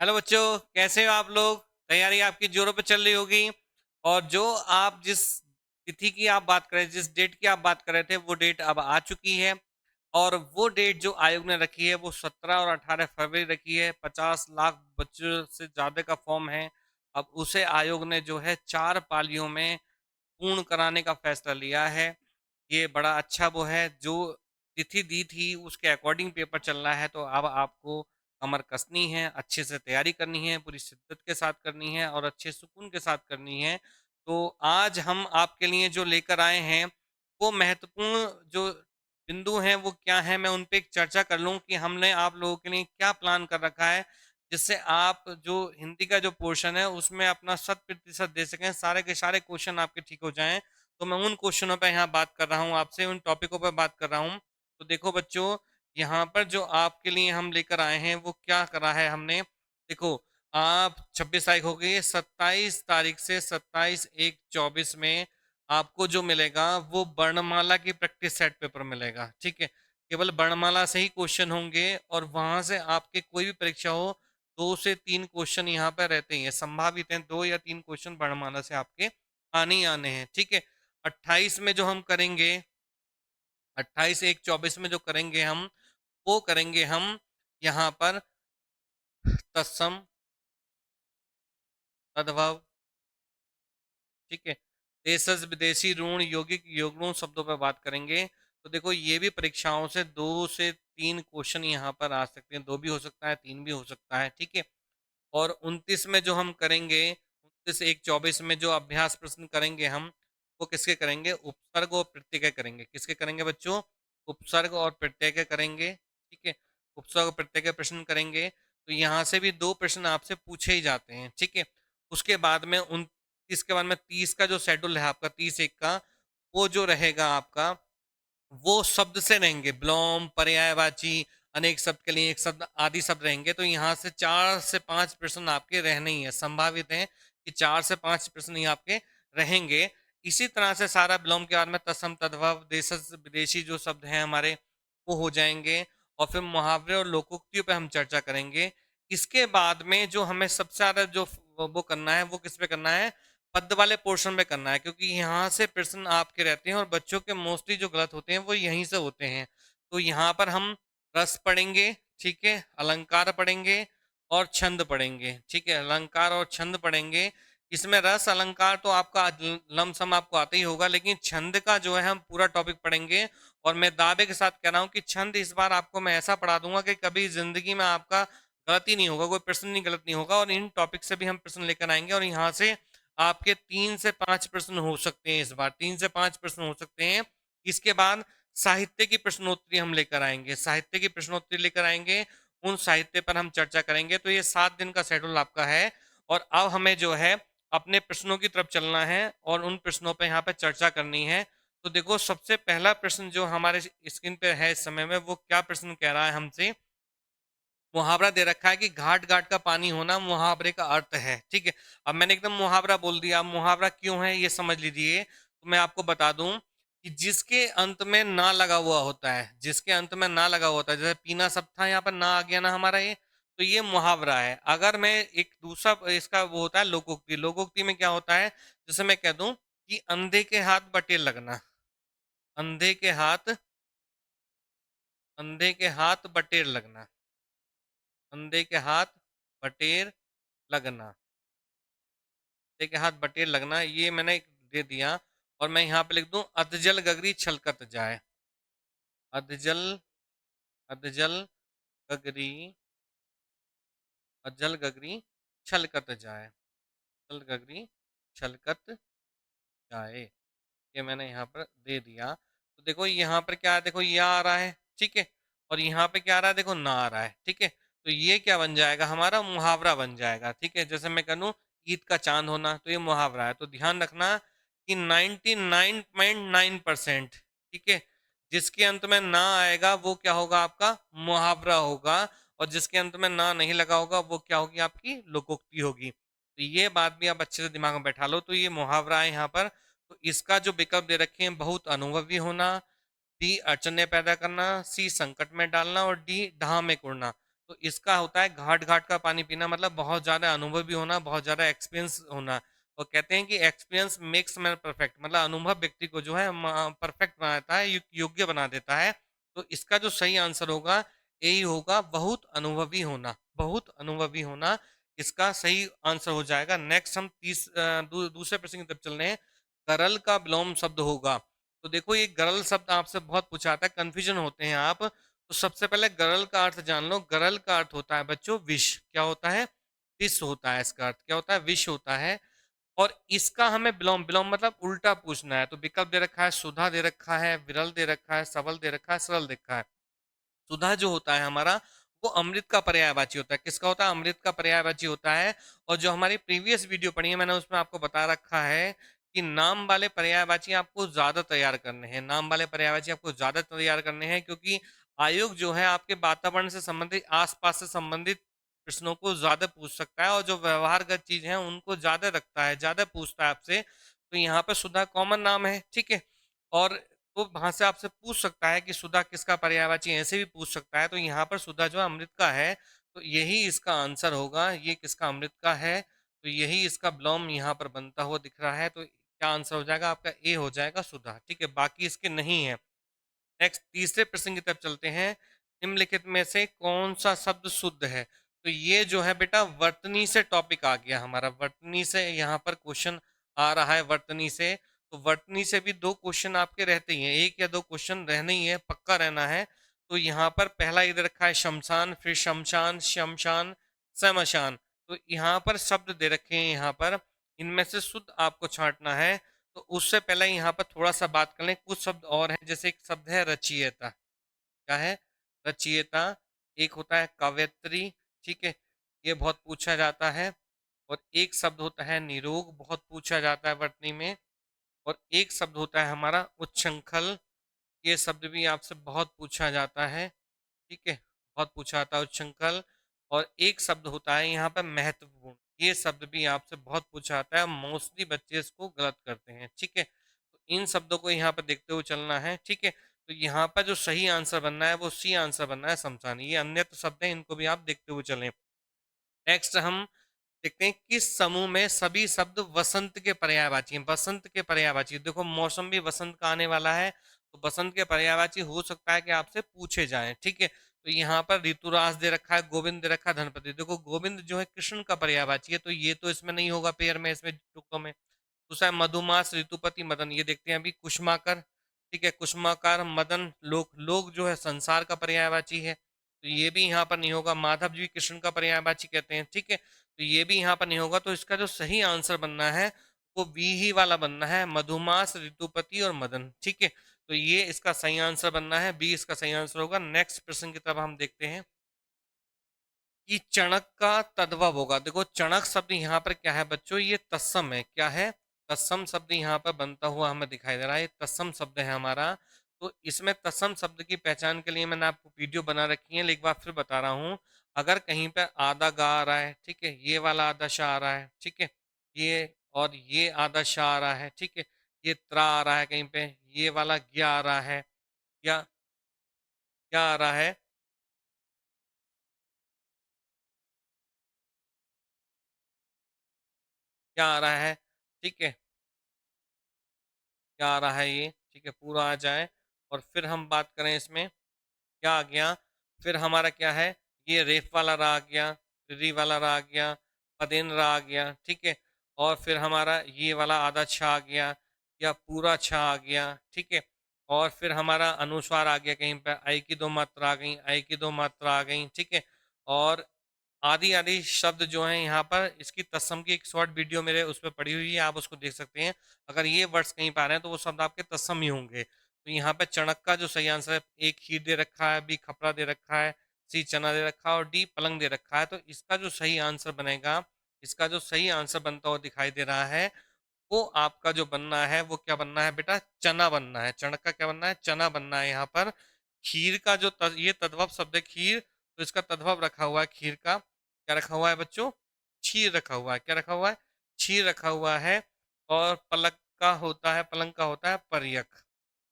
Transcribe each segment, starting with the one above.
Hello बच्चों, कैसे हो आप लोग? तैयारी आपकी जोरों पे चल रही होगी। और जो आप जिस तिथि की आप बात कर रहे, जिस डेट की आप बात कर रहे थे, वो डेट अब आ चुकी है। और वो डेट जो आयोग ने रखी है वो 17 और 18 फरवरी रखी है। 50 लाख बच्चों से ज्यादा का फॉर्म है। अब उसे आयोग ने जो है 4 पालियों में पूर्ण कराने का फैसला लिया है। ये बड़ा अच्छा वो है। जो तिथि दी थी उसके अकॉर्डिंग पेपर चल रहा है, तो अब आपको कमर कसनी है, अच्छे से तैयारी करनी है, पूरी शिद्दत के साथ करनी है और अच्छे सुकून के साथ करनी है। तो आज हम आपके लिए जो लेकर आए हैं वो महत्वपूर्ण जो बिंदु हैं वो क्या है, मैं उन पे एक चर्चा कर लूं कि हमने आप लोगों के लिए क्या प्लान कर रखा है, जिससे आप जो हिंदी का जो पोर्शन है उसमें अपना 100% दे सकें, सारे के सारे क्वेश्चन आपके ठीक हो जाएं। तो मैं उन क्वेश्चनों पे यहाँ बात कर रहा हूँ आपसे, उन टॉपिकों पे बात कर रहा हूँ। तो देखो बच्चों, यहाँ पर जो आपके लिए हम लेकर आए हैं वो क्या करा है हमने। देखो, आप 26 तारीख हो गई है, 27 तारीख से 27/1/24 में आपको जो मिलेगा वो वर्णमाला की प्रैक्टिस सेट पेपर मिलेगा। ठीक है, केवल वर्णमाला से ही क्वेश्चन होंगे और वहां से आपके कोई भी परीक्षा हो 2 से 3 क्वेश्चन यहाँ पर रहते ही हैं, संभावित हैं। 2 या 3 क्वेश्चन वर्णमाला से आपके आने ही आने हैं। ठीक है, 28 में जो हम करेंगे, 28/1/24 में जो करेंगे हम, वो करेंगे हम यहाँ पर तत्सम, तद्भव। ठीक है, देशज विदेशी ऋण यौगिक योगुण शब्दों पर बात करेंगे। तो देखो, ये भी परीक्षाओं से 2 से 3 क्वेश्चन यहाँ पर आ सकते हैं, 2 भी हो सकता है, 3 भी हो सकता है। ठीक है, और 29 में जो हम करेंगे, 29/1/24 में जो अभ्यास प्रश्न करेंगे हम, वो किसके करेंगे? उपसर्ग और प्रत्यय करेंगे। किसके करेंगे बच्चों? उपसर्ग और प्रत्यय करेंगे। ठीक है, उपसर्ग और प्रत्यय के प्रश्न करेंगे। तो यहाँ से भी 2 प्रश्न आपसे पूछे ही जाते हैं। ठीक है, उसके बाद में 29 के बाद में 30 का जो शेड्यूल है आपका, 30/1 का, वो जो रहेगा आपका, वो शब्द से रहेंगे। ब्लोम, पर्यायवाची, अनेक शब्द के लिए एक शब्द, आदि शब्द रहेंगे। तो यहाँ से 4 से 5 प्रश्न आपके रहने ही है, संभावित है कि 4 से 5 प्रश्न ही आपके रहेंगे। इसी तरह से सारा ब्लोम के बाद में तत्सम, तद्भव, देश विदेशी जो शब्द हैं हमारे, वो हो जाएंगे। और फिर मुहावरे और लोकोक्तियों पे हम चर्चा करेंगे। इसके बाद में जो हमें सबसे ज्यादा जो वो करना है, वो किस पे करना है? पद वाले पोर्शन में करना है, क्योंकि यहाँ से प्रश्न आपके रहते हैं और बच्चों के मोस्टली जो गलत होते हैं वो यहीं से होते हैं। तो यहाँ पर हम रस पढ़ेंगे, ठीक है, अलंकार पढ़ेंगे और छंद पढ़ेंगे। ठीक है, अलंकार और छंद पढ़ेंगे। इसमें रस अलंकार तो आपका लमसम आपको आता ही होगा, लेकिन छंद का जो है हम पूरा टॉपिक पढ़ेंगे। और मैं दावे के साथ कह रहा हूँ कि छंद इस बार आपको मैं ऐसा पढ़ा दूंगा कि कभी जिंदगी में आपका गलती नहीं होगा, कोई प्रश्न नहीं गलत नहीं होगा। और इन टॉपिक से भी हम प्रश्न लेकर आएंगे और यहाँ से आपके 3 से 5 प्रश्न हो सकते हैं। इस बार 3 से 5 प्रश्न हो सकते हैं। इसके बाद साहित्य की प्रश्नोत्तरी हम लेकर आएंगे, साहित्य की प्रश्नोत्तरी लेकर आएंगे, उन साहित्य पर हम चर्चा करेंगे। तो ये 7 दिन का शेड्यूल आपका है। और अब हमें जो है अपने प्रश्नों की तरफ चलना है और उन प्रश्नों पर यहाँ पे चर्चा करनी है। तो देखो, सबसे पहला प्रश्न जो हमारे स्क्रीन पे है इस समय में, वो क्या प्रश्न कह रहा है हमसे? मुहावरा दे रखा है कि घाट घाट का पानी होना मुहावरे का अर्थ है। ठीक है, अब मैंने एकदम मुहावरा बोल दिया। अब मुहावरा क्यों है ये समझ लीजिए। तो मैं आपको बता दूं कि जिसके अंत में ना लगा हुआ होता है, जिसके अंत में ना लगा हुआ होता है, जैसे पीना सब था, यहाँ पर ना आ गया ना हमारा ये, तो ये मुहावरा है। अगर मैं एक दूसरा इसका वो होता है लोकोक्ति। लोकोक्ति में क्या होता है? जैसे मैं कह दूं कि अंधे के हाथ बटेर लगना, अंधे के हाथ, अंधे के हाथ बटेर लगना, अंधे के हाथ बटेर लगना, अंधे के हाथ बटेर लगना, ये मैंने दे दिया। और मैं यहाँ पे लिख दूं अधजल गगरी छलकत जाए, अधजल, अधजल गगरी, अधजल गगरी छलकत जाए, अधजल गगरी छलकत जाए, ये मैंने यहाँ पर दे दिया। तो देखो यहाँ पर क्या है, देखो ये आ रहा है, ठीक है, और यहाँ पे क्या आ रहा है, देखो ना आ रहा है। ठीक है, तो ये क्या बन जाएगा? हमारा मुहावरा बन जाएगा। ठीक है, जैसे मैं कहूँ ईद का चांद होना, तो ये मुहावरा है। तो ध्यान रखना कि 99.9%, ठीक है, जिसके अंत में ना आएगा वो क्या होगा? आपका मुहावरा होगा। और जिसके अंत में ना नहीं लगा होगा वो क्या होगी? आपकी लोकोक्ति होगी। तो ये बात भी आप अच्छे से दिमाग में बैठा लो। तो ये मुहावरा है यहाँ पर। तो इसका जो विकल्प दे रखे हैं, बहुत अनुभवी होना, बी अड़चने पैदा करना, सी संकट में डालना और डी ढाह में कुड़ना। तो इसका होता है घाट घाट का पानी पीना, मतलब बहुत ज्यादा अनुभवी होना, बहुत ज्यादा एक्सपीरियंस होना। और कहते हैं कि एक्सपीरियंस मेक्स मैन परफेक्ट, मतलब अनुभव व्यक्ति को जो है परफेक्ट बनाता है, योग्य बना देता है। तो इसका जो सही आंसर होगा यही होगा, बहुत अनुभवी होना, बहुत अनुभवी होना इसका सही आंसर हो जाएगा। नेक्स्ट हम दूसरे प्रश्न की तरफ चल रहे हैं। गरल का विलोम शब्द होगा। तो देखो ये गरल शब्द आपसे बहुत पूछा जाता है, कंफ्यूजन होते हैं आप। तो सबसे पहले गरल का अर्थ जान लो। गरल का अर्थ होता है बच्चों विष। क्या होता है? विष होता है। इसका अर्थ क्या होता है? विष होता है। और इसका हमें विलोम, विलोम मतलब उल्टा पूछना है। तो विकल्प दे रखा है, सुधा दे रखा है, विरल दे रखा है, सबल दे रखा है, सरल दे रखा है। सुधा जो होता है हमारा, वो अमृत का पर्यायवाची होता है। किसका होता है? अमृत का पर्यायवाची होता है। और जो हमारी प्रीवियस वीडियो पढ़ी है मैंने, उसमें आपको बता रखा है कि नाम वाले पर्यायवाची आपको ज्यादा तैयार करने हैं। नाम वाले पर्यायवाची आपको ज्यादा तैयार करने हैं, क्योंकि आयोग जो है आपके वातावरण से संबंधित, आसपास से संबंधित प्रश्नों को ज्यादा पूछ सकता है, और जो व्यवहारगत चीज है उनको ज्यादा रखता है, ज्यादा पूछता है आपसे। तो यहाँ पे सुधा कॉमन नाम है, ठीक है। और तो वहां से आपसे पूछ सकता है कि सुधा किसका पर्यायवाची है, ऐसे भी पूछ सकता है। तो यहाँ पर सुधा जो है अमृत का है, तो यही इसका आंसर होगा। ये किसका? अमृत का है। तो यही इसका विलोम यहाँ पर बनता हुआ दिख रहा है। तो क्या आंसर हो जाएगा आपका? ए हो जाएगा, सुधा, ठीक है। बाकी इसके नहीं है। नेक्स्ट तीसरे प्रश्न की तरफ चलते हैं। निम्नलिखित में से कौन सा शब्द शुद्ध है? तो ये जो है बेटा वर्तनी से टॉपिक आ गया हमारा। वर्तनी से यहाँ पर क्वेश्चन आ रहा है, वर्तनी से। तो वर्तनी से भी दो क्वेश्चन आपके रहते ही हैं, एक या दो क्वेश्चन रहने ही है, पक्का रहना है। तो यहाँ पर पहला इधर रखा है शमशान, फिर शमशान, शमशान, समशान। तो यहाँ पर शब्द दे रखे हैं, यहाँ पर इनमें से शुद्ध आपको छांटना है। तो उससे पहले यहाँ पर थोड़ा सा बात कर लें। कुछ शब्द और हैं, जैसे एक शब्द है रचयिता। क्या है? रचयिता। एक होता है कवयित्री, ठीक है, ये बहुत पूछा जाता है। और एक शब्द होता है निरोग, बहुत पूछा जाता है वर्तनी में। और एक शब्द होता है हमारा उच्छृंखल, ये शब्द भी आपसे बहुत पूछा जाता है, ठीक है, बहुत पूछा जाता है उच्छृंखल। और एक शब्द होता है यहाँ पर महत्वपूर्ण, ये शब्द भी आपसे बहुत पूछा जाता है, मोस्टली बच्चे इसको गलत करते हैं, ठीक है। तो इन शब्दों को यहाँ पर देखते हुए चलना है, ठीक है। तो यहाँ पर जो सही आंसर बनना है वो सी आंसर बनना है, शमशान। ये अन्य शब्द है, इनको भी आप देखते हुए चलें। नेक्स्ट हम देखते हैं किस समूह में सभी शब्द वसंत के पर्यायवाची हैं। वसंत के पर्यायवाची, देखो मौसम भी वसंत का आने वाला है, तो वसंत के पर्यायवाची हो सकता है कि आपसे पूछे जाएं, ठीक है। तो यहाँ पर ऋतुराज दे रखा है, गोविंद दे रखा है, धनपति। देखो गोविंद जो है कृष्ण का पर्यायवाची है, तो ये तो इसमें नहीं होगा पेयर में, इसमें टुकड़ों में। दूसरा है मधुमास, ऋतुपति, मदन। ये देखते हैं अभी कुसुमाकर, ठीक है, कुसुमाकार, मदन, लोक। लोक जो है संसार का पर्यायवाची है, तो ये भी यहाँ पर नहीं होगा। माधव जी कृष्ण का पर्यायवाची कहते हैं, ठीक है, तो ये भी यहाँ पर नहीं होगा। तो इसका जो सही आंसर बनना है वो बी ही वाला बनना है, मधुमास, ऋतुपति और मदन, ठीक है। तो ये इसका सही आंसर बनना है, बी इसका सही आंसर होगा। नेक्स्ट प्रश्न की तरफ हम देखते हैं कि चणक का तद्भव होगा। देखो चणक शब्द यहाँ पर क्या है बच्चों? ये तत्सम है। क्या है? तत्सम शब्द यहाँ पर बनता हुआ हमें दिखाई दे रहा है, ये तत्सम शब्द है हमारा। तो इसमें तत्सम शब्द की पहचान के लिए मैंने आपको वीडियो बना रखी है, एक बार फिर बता रहा हूँ। अगर कहीं पे आधा गा आ रहा है, ठीक है, ये वाला आधा शाह आ रहा है, ठीक है, ये और ये आधा शाह आ रहा है, ठीक है, ये त्रा आ रहा है कहीं पे, ये वाला ज्ञा आ रहा है, या क्या आ रहा है, क्या आ रहा है, ठीक है, क्या आ रहा है ये, ठीक है, पूरा आ जाए। और फिर हम बात करें इसमें क्या आ गया, फिर हमारा क्या है, ये रेफ वाला रा आ गया, री वाला रा आ गया, पदेन रा आ गया, ठीक है। और फिर हमारा ये वाला आधा छा आ गया, या पूरा छा आ गया, ठीक है। और फिर हमारा अनुस्वार आ गया, कहीं पर आई की दो मात्रा आ गई, आई की दो मात्रा आ गई, ठीक है। और आदि आदि शब्द जो हैं यहाँ पर, इसकी तत्सम की एक शॉर्ट वीडियो मेरे उस पर पड़ी हुई है, आप उसको देख सकते हैं। अगर ये वर्ड्स कहीं पा रहे हैं तो वो शब्द आपके तत्सम ही होंगे। तो यहाँ पे चणक का जो सही आंसर है, एक खीर दे रखा है, बी खपरा दे रखा है, सी चना दे रखा है, और डी पलंग दे रखा है। तो इसका जो सही आंसर बनेगा, इसका जो सही आंसर बनता हुआ दिखाई दे रहा है, वो आपका जो बनना है वो क्या बनना है बेटा? चना बनना है। चणक का क्या बनना है? चना बनना है। यहाँ पर खीर का जो ये तद्भव शब्द है खीर, तो इसका तद्भव रखा हुआ है खीर का। क्या रखा हुआ है बच्चों? क्षीर रखा हुआ है। क्या रखा हुआ है? क्षीर रखा हुआ है। और पलक का होता है, पलंग का होता है पर्यक।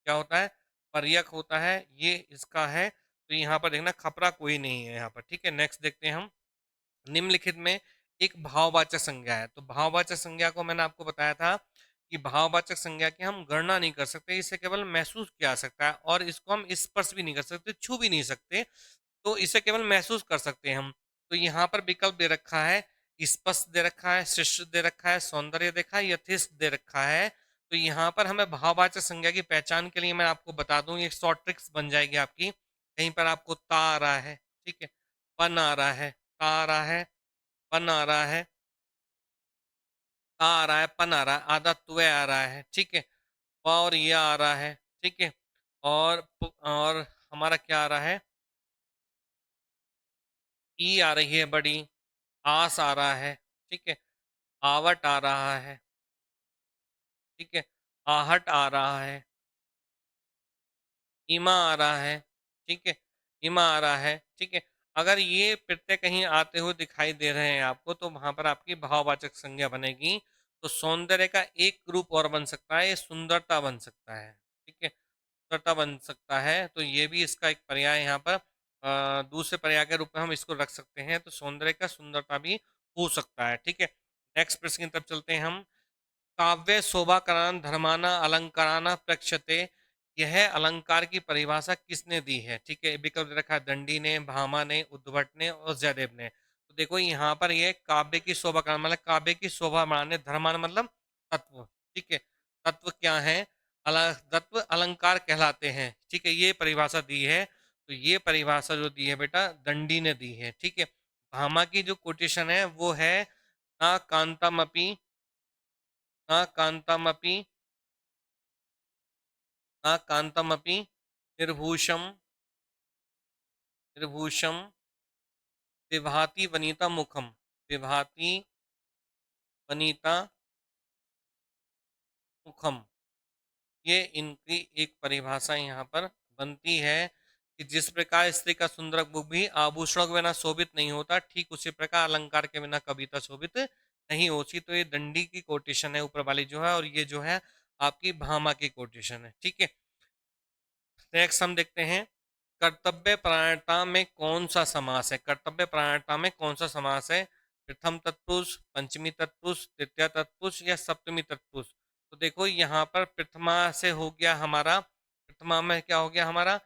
क्या होता है? पर्यक होता है, ये इसका है। तो यहाँ पर देखना खपरा कोई नहीं है यहाँ पर, ठीक है। नेक्स्ट देखते हैं हम, निम्नलिखित में एक भाववाचक संज्ञा है। तो भाववाचक संज्ञा को मैंने आपको बताया था कि भाववाचक संज्ञा की हम गणना नहीं कर सकते, इसे केवल महसूस किया जा सकता है, और इसको हम स्पर्श भी नहीं कर सकते, छू भी नहीं सकते, तो इसे केवल महसूस कर सकते हैं हम। तो यहाँ पर विकल्प दे रखा है, स्पष्ट दे रखा है, शिष्ट दे रखा है, सौंदर्य देखा है, यथेष्ट दे रखा है। तो यहाँ पर हमें भाववाचक संज्ञा की पहचान के लिए मैं आपको बता दूं, ये शॉर्ट ट्रिक्स बन जाएगी आपकी। कहीं पर आपको ता आ रहा है, ठीक है, पन आ रहा है, ता आ रहा है, पन आ रहा है, ता आ रहा है, पन आ रहा है, आधा त्वे आ रहा है, ठीक है, प और ये आ रहा है, ठीक है, और हमारा क्या आ रहा है, ई आ रही है बड़ी, आस आ रहा है, ठीक है, आवट आ रहा है, ठीक है, आहट आ रहा है, ईमा आ रहा है, ठीक है, ईमा आ रहा है, ठीक है। अगर ये प्रत्यय कहीं आते हुए दिखाई दे रहे हैं आपको, तो वहां पर आपकी भाववाचक संज्ञा बनेगी। तो सौंदर्य का एक रूप और बन सकता है, ये सुंदरता बन सकता है, ठीक है, सुंदरता बन सकता है। तो ये भी इसका एक पर्याय यहाँ पर दूसरे पर्याय के रूप में हम इसको रख सकते हैं। तो सौंदर्य का सुंदरता भी हो सकता है, ठीक है। नेक्स्ट प्रश्न की तरफ चलते हैं हम, काव्य शोभाकरण धर्माना अलंकाराना प्रक्षते, यह अलंकार की परिभाषा किसने दी है, ठीक है। विकल्प दे रखा है दंडी ने, भामा ने, उद्भट ने और जयदेव ने। तो देखो यहाँ पर ये काव्य की शोभा कराना मतलब काव्य की शोभा बढ़ाने, धर्मान मतलब तत्व, ठीक है, तत्व क्या है, तत्व अलंकार कहलाते हैं, ठीक है, ये परिभाषा दी है। तो ये परिभाषा जो दी है बेटा दंडी ने दी है, ठीक है। भामा की जो कोटेशन है वो है, ना कांतामपि, न कांतामपि, न कांतामपि निर्भूषम, निर्भूषम विभाति वनिता मुखम, विभाति वनिता मुखम, ये इनकी एक परिभाषा यहाँ पर बनती है कि जिस प्रकार स्त्री का सुंदर मुख भी आभूषणों के बिना शोभित नहीं होता, ठीक उसी प्रकार अलंकार के बिना कविता शोभित नहीं होती। तो ये दंडी की कोटेशन है ऊपर वाली जो है, और ये जो है आपकी भामा की कोटेशन है, ठीक है। नेक्स्ट हम देखते हैं, कर्तव्य परायणता में कौन सा समास है, कर्तव्य परायणता में कौन सा समास है, प्रथम तत्पुरुष, पंचमी तत्पुरुष, तृतीय तत्पुरुष या सप्तमी तत्पुरुष। तो देखो यहाँ पर प्रथमा से हो गया हमारा, प्रथमा में क्या हो गया हमारा,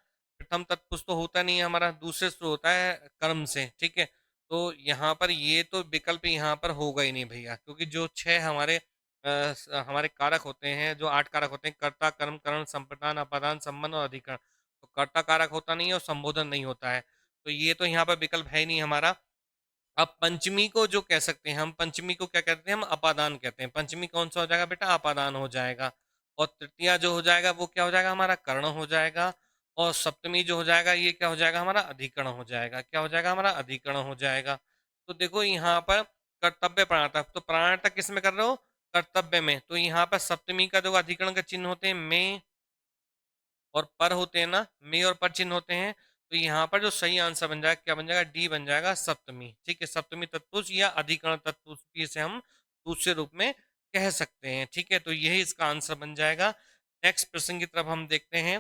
प्रथम तत्पुरुष तो होता नहीं है हमारा, दूसरे से होता है कर्म से, ठीक है। तो यहाँ पर ये तो विकल्प यहाँ पर होगा ही नहीं भैया, क्योंकि जो छह हमारे हमारे कारक होते हैं, जो 8 कारक होते हैं, कर्ता, कर्म, करण, संप्रदान, अपादान, संबंध और अधिकरण। तो कर्ता कारक होता नहीं है और संबोधन नहीं होता है, तो ये तो यहाँ पर विकल्प है ही नहीं हमारा। अब पंचमी को जो कह सकते हैं हम, पंचमी को क्या कहते हैं हम, अपादान कहते हैं। पंचमी कौन सा हो जाएगा बेटा, अपादान हो जाएगा। और तृतीया जो हो जाएगा वो क्या हो जाएगा हमारा, कर्ण हो जाएगा। और सप्तमी जो हो जाएगा ये क्या हो जाएगा हमारा, अधिकरण हो जाएगा। क्या हो जाएगा हमारा, अधिकरण हो जाएगा। तो देखो यहाँ पर कर्तव्य प्राणता, तो प्राणता किस में कर रहे हो, कर्तव्य में। तो यहाँ पर सप्तमी का जो अधिकरण का चिन्ह होते हैं में और पर होते हैं ना, में और पर चिन्ह होते हैं। तो यहाँ पर जो सही आंसर बन जाएगा क्या बन जाएगा, डी बन जाएगा, सप्तमी, ठीक है। सप्तमी तत्पुरुष या अधिकरण तत्पुरुष भी इसे हम दूसरे रूप में कह सकते हैं, ठीक है। तो यही इसका आंसर बन जाएगा। नेक्स्ट प्रश्न की तरफ हम देखते हैं।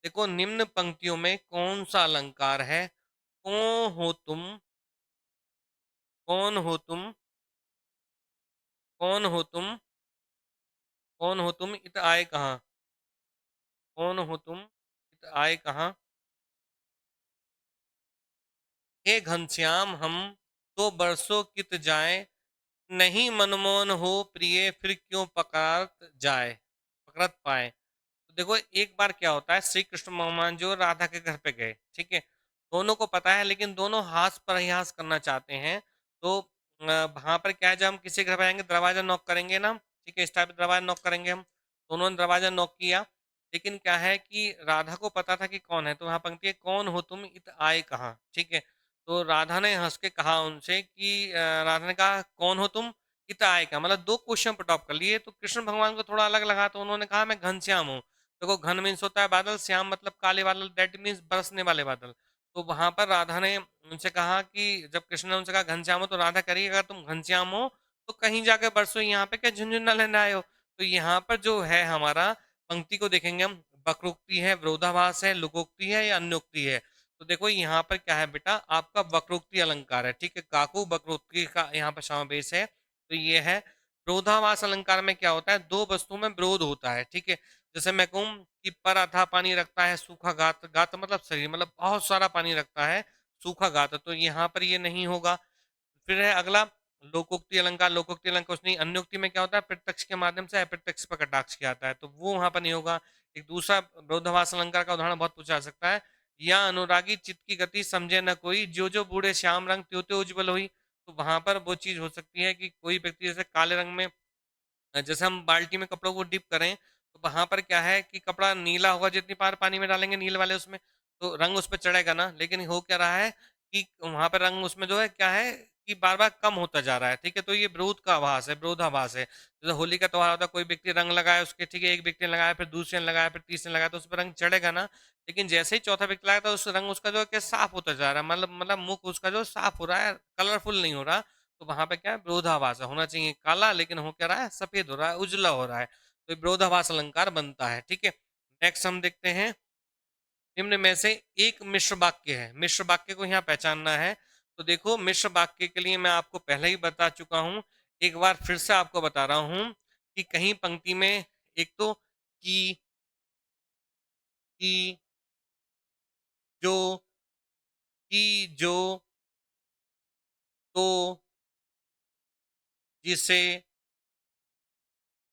देखो निम्न पंक्तियों में कौन सा अलंकार है, कौन हो तुम, कौन हो तुम, कौन हो तुम, कौन हो तुम इत आए कहाँ, कौन हो तुम इत आए कहाँ, हे घनश्याम हम तो बरसों कित जाए, नहीं मनमोहन हो प्रिय फिर क्यों पकड़त जाए, पकड़त पाए। तो देखो एक बार क्या होता है, श्री कृष्ण भगवान जो राधा के घर पे गए, ठीक है, दोनों को पता है लेकिन दोनों हास प्रयास करना चाहते हैं। तो वहां पर क्या है, जब हम किसी के घर पे आएंगे दरवाजा नॉक करेंगे ना, ठीक है, इस टाइप दरवाजा नॉक करेंगे हम, दोनों ने दरवाजा नॉक किया। लेकिन क्या है कि राधा को पता था कि कौन है, तो वहां पंक्ति है कौन हो तुम इत आए कहाँ, ठीक है। तो राधा ने हंस के कहा उनसे कि राधा ने कहा कौन हो तुम इत आए का, मतलब दो क्वेश्चन पर टॉप कर लिए। तो कृष्ण भगवान को थोड़ा अलग लगा, तो उन्होंने कहा मैं घनश्याम हूँ। देखो घन मीन्स होता है बादल, श्याम मतलब काले बादल, दैट मीन्स बरसने वाले बादल। तो वहां पर राधा ने उनसे कहा कि जब कृष्ण ने उनसे कहा घनश्याम हो, तो राधा करी अगर तुम घनश्याम हो तो कहीं जाके बरसो, यहाँ पे क्या झुंझुना लेने आए हो। तो यहाँ पर जो है हमारा पंक्ति को देखेंगे हम, वक्रोक्ति है, विरोधाभास है, लुकोक्ति है या अन्योक्ति है। तो देखो यहाँ पर क्या है बेटा, आपका वक्रोक्ति अलंकार है, ठीक है, काकू वक्रोक्ति का यहाँ पर समावेश है। तो ये है विरोधाभास अलंकार में क्या होता है, दो वस्तुओं में विरोध होता है, ठीक है। जैसे मैं कहूँ कि पर अथाह पानी रखता है सूखा गात, गात मतलब शरीर, मतलब बहुत सारा पानी रखता है सूखा गात, तो यहाँ पर ये नहीं होगा। फिर है अगला लोकोक्ति अलंकार। लोकोक्ति अलंकार कुछ नहीं, अन्योक्ति में क्या होता है, प्रत्यक्ष के माध्यम से अप्रत्यक्ष पर कटाक्ष किया जाता है, तो वो वहां पर नहीं होगा। एक दूसरा विरोधाभास अलंकार का उदाहरण बहुत पूछा जा सकता है, या अनुरागी चित्त की गति समझे न कोई, जो जो बूढ़े श्याम रंग त्यो त्यो उज्जवल हुई। तो वहां पर वो चीज हो सकती है कि कोई व्यक्ति जैसे काले रंग में, जैसे हम बाल्टी में कपड़ों को डिप करें, तो वहां पर क्या है कि कपड़ा नीला होगा, जितनी बार पानी में डालेंगे नीले वाले उसमें, तो रंग उस पर चढ़ेगा ना, लेकिन हो क्या रहा है कि वहां पर रंग उसमें जो है क्या है कि बार बार कम होता जा रहा है, ठीक है। तो ये विरोध का आभास है, विरोधाभास है। जैसे होली का त्योहार होता है, कोई व्यक्ति रंग लगाया उसके, ठीक है, एक व्यक्ति ने लगाया, फिर दूसरे ने लगाया, फिर तीसरे ने लगाया, तो उस पर रंग चढ़ेगा ना। लेकिन जैसे ही चौथा व्यक्ति लगाया, तो उस रंग उसका जो है क्या साफ होता जा रहा है, मतलब मुख उसका जो साफ हो रहा है, कलरफुल नहीं हो रहा। तो वहां पे क्या है, विरोधाभास है, होना चाहिए काला, लेकिन हो क्या रहा है, सफेद हो रहा है, उजला हो रहा है, तो विरोधाभास अलंकार बनता है, ठीक है। नेक्स्ट हम देखते हैं, निम्न में से एक मिश्र वाक्य है, मिश्र वाक्य को यहाँ पहचानना है। तो देखो मिश्र वाक्य के लिए मैं आपको पहले ही बता चुका हूं, एक बार फिर से आपको बता रहा हूं कि कहीं पंक्ति में एक तो की जो, की जो, तो, जिसे,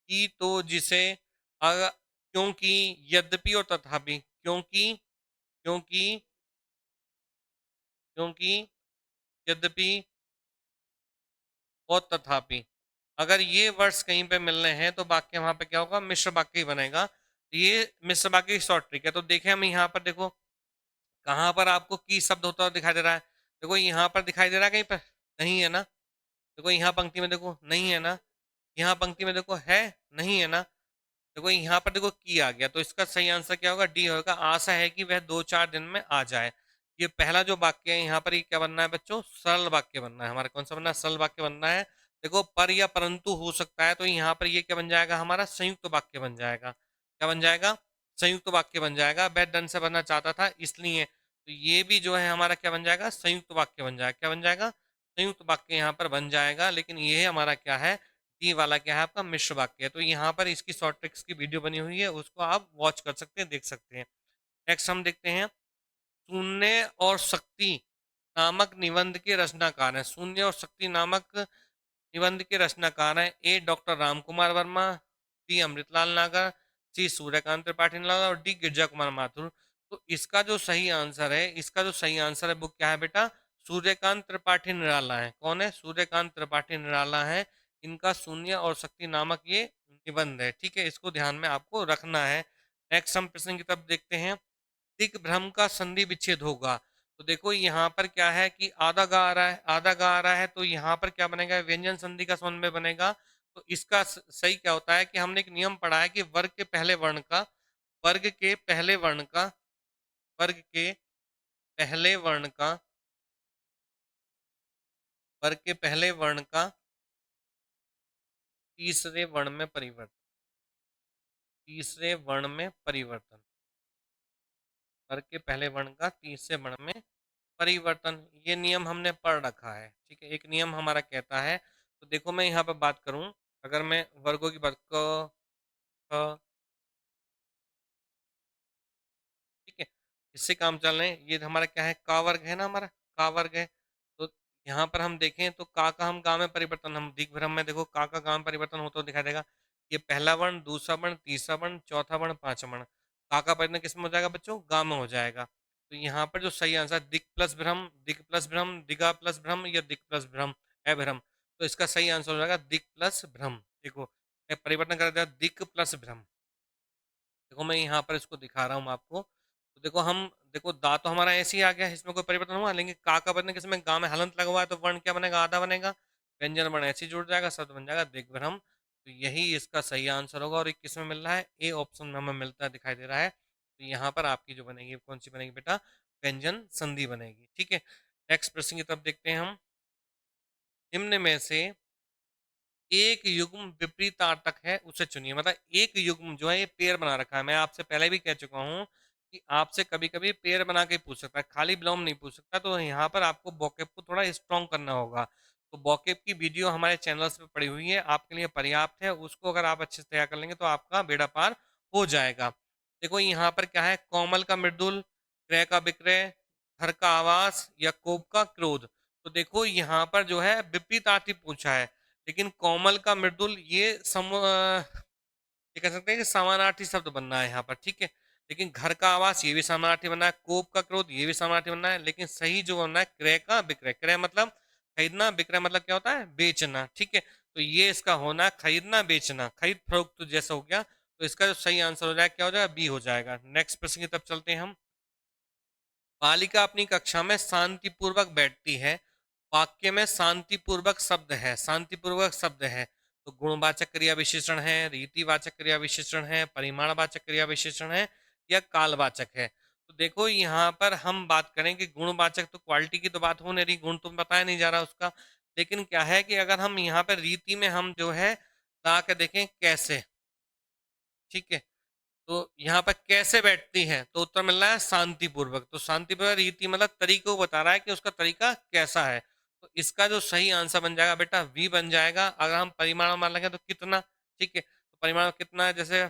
की तो जिसे, क्योंकि, यद्यपि और तथापि। क्योंकि, क्योंकि, क्योंकि, यद्यपि और तथापि, अगर ये वर्ड्स कहीं पे मिल रहे हैं तो वाक्य वहां पे क्या होगा, मिश्र वाक्य ही बनेगा। ये मिश्र वाक्य की शॉर्ट ट्रिक है। तो देखें हम यहाँ पर, देखो कहाँ पर आपको की शब्द होता हुआ दिखाई दे रहा है, देखो यहाँ पर दिखाई दे रहा है कहीं पर, नहीं है ना। देखो यहाँ पंक्ति में देखो नहीं है ना, यहाँ पंक्ति में देखो है, नहीं है ना। देखो यहाँ पर देखो की आ गया, तो इसका सही आंसर क्या होगा, डी होगा। आशा है कि वह 2-4 दिन में आ जाए। ये पहला जो वाक्य है यहाँ पर, ये क्या बनना है बच्चों, सरल वाक्य बनना है हमारा। कौन सा बनना है, सरल वाक्य बनना है। देखो पर या परंतु हो सकता है, तो यहाँ पर ये क्या बन जाएगा, हमारा संयुक्त वाक्य बन जाएगा। क्या बन जाएगा, संयुक्त वाक्य बन जाएगा। वह दंड से बनना चाहता था इसलिए, तो ये भी जो है हमारा क्या बन जाएगा, संयुक्त वाक्य बन जाएगा। क्या बन जाएगा, संयुक्त वाक्य यहाँ पर बन जाएगा। लेकिन ये हमारा क्या है, डी वाला क्या है आपका, मिश्र वाक्य है। तो यहाँ पर इसकी शॉर्ट ट्रिक्स की वीडियो बनी हुई है, उसको आप वॉच कर सकते हैं, देख सकते हैं। नेक्स्ट हम देखते हैं, शून्य और शक्ति नामक निबंध के रचनाकार हैं। शून्य और शक्ति नामक निबंध के रचनाकार हैं, ए डॉक्टर राम कुमार वर्मा, डी अमृतलाल नागर, सी सूर्यकांत त्रिपाठी निराला और डी गिरजा कुमार माथुर। तो इसका जो सही आंसर है, इसका जो सही आंसर है वो क्या है बेटा, सूर्यकांत त्रिपाठी निराला है। कौन है, सूर्यकांत त्रिपाठी निराला है। इनका शून्य और शक्ति नामक ये निबंध है, ठीक है, इसको ध्यान में आपको रखना है। नेक्स्ट हम प्रश्न की तरफ देखते हैं, दिग्भ्रम का संधि विच्छेद होगा। तो देखो यहाँ पर क्या है कि आधा गा आ रहा है, आधा गा आ रहा है, तो यहाँ पर क्या बनेगा, व्यंजन संधि का समन्वय बनेगा। तो इसका सही क्या होता है कि हमने एक नियम पढ़ा है कि वर्ग के पहले वर्ण का, वर्ग के पहले वर्ण का, वर्ग के पहले वर्ण का, वर्ग के पहले वर्ण का तीसरे वर्ण में परिवर्तन, तीसरे वर्ण में परिवर्तन, वर्ग के पहले वर्ण का तीसरे वर्ण में परिवर्तन, ये नियम हमने पढ़ रखा है, ठीक है। एक नियम हमारा कहता है, तो देखो मैं यहाँ पर बात करूं, अगर मैं वर्गों की बात क, ठीक है, इससे काम चल रहे हैं, ये हमारा क्या है, का वर्ग है ना, हमारा का वर्ग है। तो यहाँ पर हम देखें तो का हम गांव में परिवर्तन, हम दिग्भ्रम में देखो का गांव में परिवर्तन होता दिखाई देगा। ये पहला वर्ण, दूसरा वर्ण, तीसरा वर्ण, चौथा वर्ण, पांचवा वर्ण, का परिवर्तन किस में हो जाएगा बच्चों, गांव में हो जाएगा। तो यहाँ पर जो सही आंसर, दिक प्लस भ्रम, दिक प्लस भ्रम, दिगा प्लस भ्रम या दिक प्लस भ्रम, अभ्रम, तो इसका सही आंसर हो जाएगा दिक प्लस भ्रम। देखो मैं परिवर्तन कर दिया, दिक प्लस भ्रम। देखो मैं यहाँ पर इसको दिखा रहा हूँ आपको, तो देखो हम, देखो दा तो हमारा ऐसे ही आ गया, इसमें कोई परिवर्तन हुआ, लेकिन का बदलने किसमें, गाँव में हलंत लगा हुआ है, तो वर्ण क्या बनेगा, आधा बनेगा, व्यंजन वर्ण ऐसे ही जुड़ जाएगा, शब्द बन जाएगा दिग्भ्रम। तो यही इसका सही आंसर होगा, और ये किस में मिल रहा है, ए ऑप्शन में हमें मिलता है, दिखाई दे रहा है। तो यहाँ पर आपकी जो बनेगी कौन सी बनेगी बेटा, व्यंजन संधि बनेगी, ठीक है। नेक्स्ट प्रश्न की तरफ देखते हैं हम, निम्न में से एक युग्म विपरीतार्थक है उसे चुनिए। मतलब एक युग्म जो है ये पेयर बना रखा है, मैं आपसे पहले भी कह चुका हूं कि आपसे कभी-कभी पेयर बना के पूछ सकता है, खाली बिलोम नहीं पूछ सकता। तो यहाँ पर आपको वोकैब को थोड़ा स्ट्रॉन्ग करना होगा। तो वोकैब की वीडियो हमारे चैनल्स पे पड़ी हुई है, आपके लिए पर्याप्त है। उसको अगर आप अच्छे से तैयार कर लेंगे तो आपका बेड़ा पार हो जाएगा। देखो यहाँ पर क्या है, कोमल का मृदुल, क्रय का विक्रय, घर का आवास या कोप का क्रोध। तो देखो यहाँ पर जो है विपरीतार्थी पूछा है, लेकिन कोमल का मृदुल ये ये कह सकते हैं कि समानार्थी शब्द बनना है यहाँ पर, ठीक है। लेकिन घर का आवास ये भी समानार्थी बनना है, कोप का क्रोध ये भी समानार्थी बनना है, लेकिन सही जो बनना है क्रय का विक्रय। क्रय मतलब खरीदना, विक्रय मतलब क्या होता है, बेचना, ठीक है। तो ये इसका होना है खरीदना बेचना, खरीद फरोख्त तो जैसा हो गया। तो इसका जो सही आंसर हो जाएगा क्या हो जाएगा, बी हो जाएगा। नेक्स्ट प्रश्न की तरफ चलते हैं हम। बालिका अपनी कक्षा में शांतिपूर्वक बैठती है, वाक्य में शांतिपूर्वक शब्द है, शांतिपूर्वक शब्द है। तो गुणवाचक क्रिया विशेषण है, रीतिवाचक क्रिया विशेषण है, परिमाणवाचक क्रिया विशेषण है या कालवाचक है। तो देखो यहाँ पर हम बात करें कि गुणवाचक, तो क्वालिटी की तो बात हो नहीं रही, गुण तो बताया नहीं जा रहा उसका। लेकिन क्या है कि अगर हम यहाँ पर रीति में हम जो है ला के देखें कैसे, ठीक है। तो यहाँ पर कैसे बैठती है, तो उत्तर मिल रहा है शांतिपूर्वक। तो शांतिपूर्वक रीति मतलब तरीके को बता रहा है कि उसका तरीका कैसा है। तो इसका जो सही आंसर बन जाएगा बेटा वी बन जाएगा। अगर हम परिमाण मान लेंगे तो कितना, ठीक है। तो परिमाण कितना है, जैसे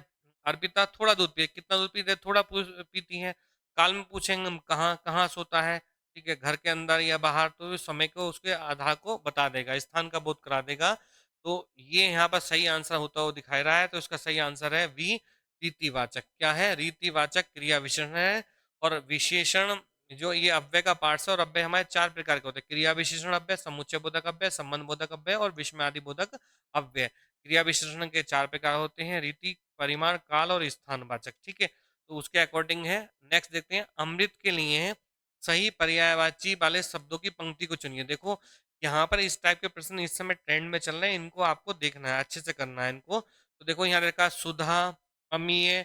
अर्पिता थोड़ा दूध पी, कितना दूध पीते, थोड़ा पीती है। काल में पूछेंगे हम कहाँ कहाँ सोता है, ठीक है, घर के अंदर या बाहर, तो समय को उसके आधार को बता देगा, स्थान का बोध करा देगा। तो ये यहाँ पर सही आंसर होता हुआ दिखाई रहा है। तो इसका सही आंसर है वी, रीतिवाचक। क्या है, रीतिवाचक क्रिया विशेषण है। और विशेषण जो ये अव्यय का पार्ट है, और अव्यय हमारे चार प्रकार के होते हैं, क्रिया विशेषण अव्यय, समुच्चय बोधक अव्यय, संबंध बोधक अव्यय और विस्मयादि बोधक अव्यय। क्रिया विशेषण के चार प्रकार होते हैं, रीति, परिमाण, काल और स्थानवाचक, ठीक है। तो उसके अकॉर्डिंग है। नेक्स्ट देखते हैं, अमृत के लिए सही पर्यायवाची वाले शब्दों की पंक्ति को चुनिए। देखो यहाँ पर इस टाइप के प्रश्न इस समय ट्रेंड में चल रहे हैं, इनको आपको देखना है, अच्छे से करना है इनको। तो देखो यहाँ देखा सुधा, अमीय,